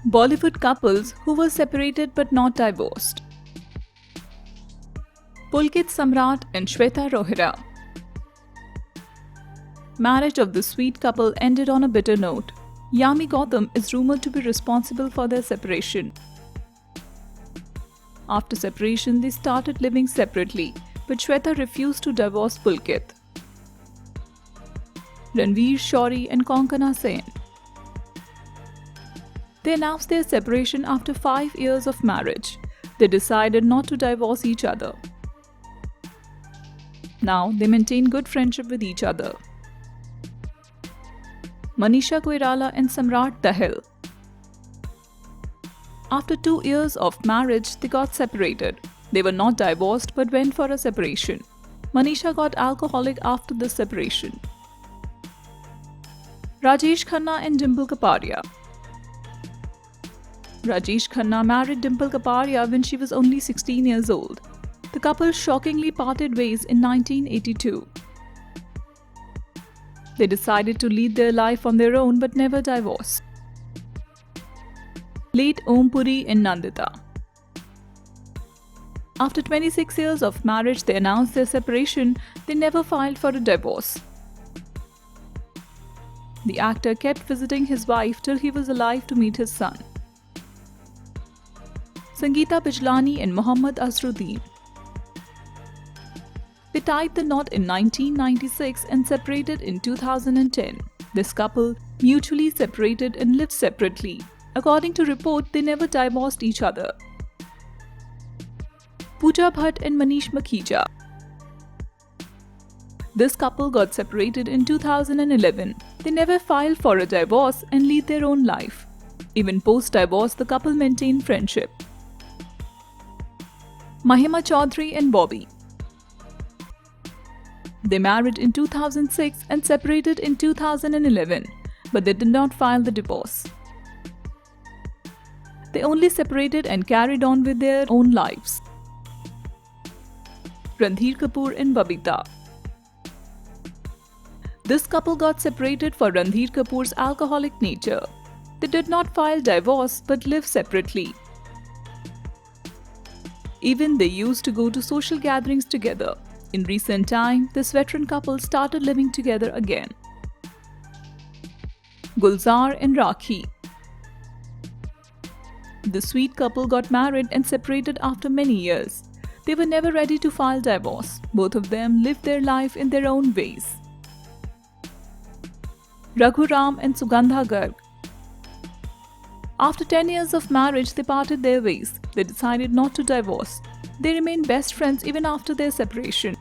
Bollywood couples who were separated but not divorced. Pulkit Samrat and Shweta Rohira. Marriage of the sweet couple ended on a bitter note. Yami Gautam is rumored to be responsible for their separation. After separation, they started living separately, but Shweta refused to divorce Pulkit. Ranveer Shori and Konkana Sen. They announced their separation after 5 years of marriage. They decided not to divorce each other. Now they maintain good friendship with each other. Manisha Koirala and Samrat Dahil. After 2 years of marriage, they got separated. They were not divorced but went for a separation. Manisha got alcoholic after the separation. Rajesh Khanna and Dimple Kapadia. Rajesh Khanna married Dimple Kapadia when she was only 16 years old. The couple shockingly parted ways in 1982. They decided to lead their life on their own but never divorced. Late Om Puri and Nandita. After 26 years of marriage, they announced their separation. They never filed for a divorce. The actor kept visiting his wife till he was alive to meet his son. Sangeeta Bijlani and Mohammad Azharuddin. They tied the knot in 1996 and separated in 2010. This couple mutually separated and lived separately. According to report, they never divorced each other. Pooja Bhatt and Manish Makhija. This couple got separated in 2011. They never filed for a divorce and lead their own life. Even post-divorce, the couple maintained friendship. Mahima Chaudhary and Bobby. They married in 2006 and separated in 2011, but they did not file the divorce. They only separated and carried on with their own lives. Randhir Kapoor and Babita. This couple got separated for Randhir Kapoor's alcoholic nature. They did not file divorce but live separately. Even they used to go to social gatherings together. In recent time, this veteran couple started living together again. Gulzar and Rakhi. The sweet couple got married and separated after many years. They were never ready to file divorce. Both of them lived their life in their own ways. Raghu Ram and Sugandha Garg. After 10 years of marriage, they parted their ways. They decided not to divorce. They remained best friends even after their separation.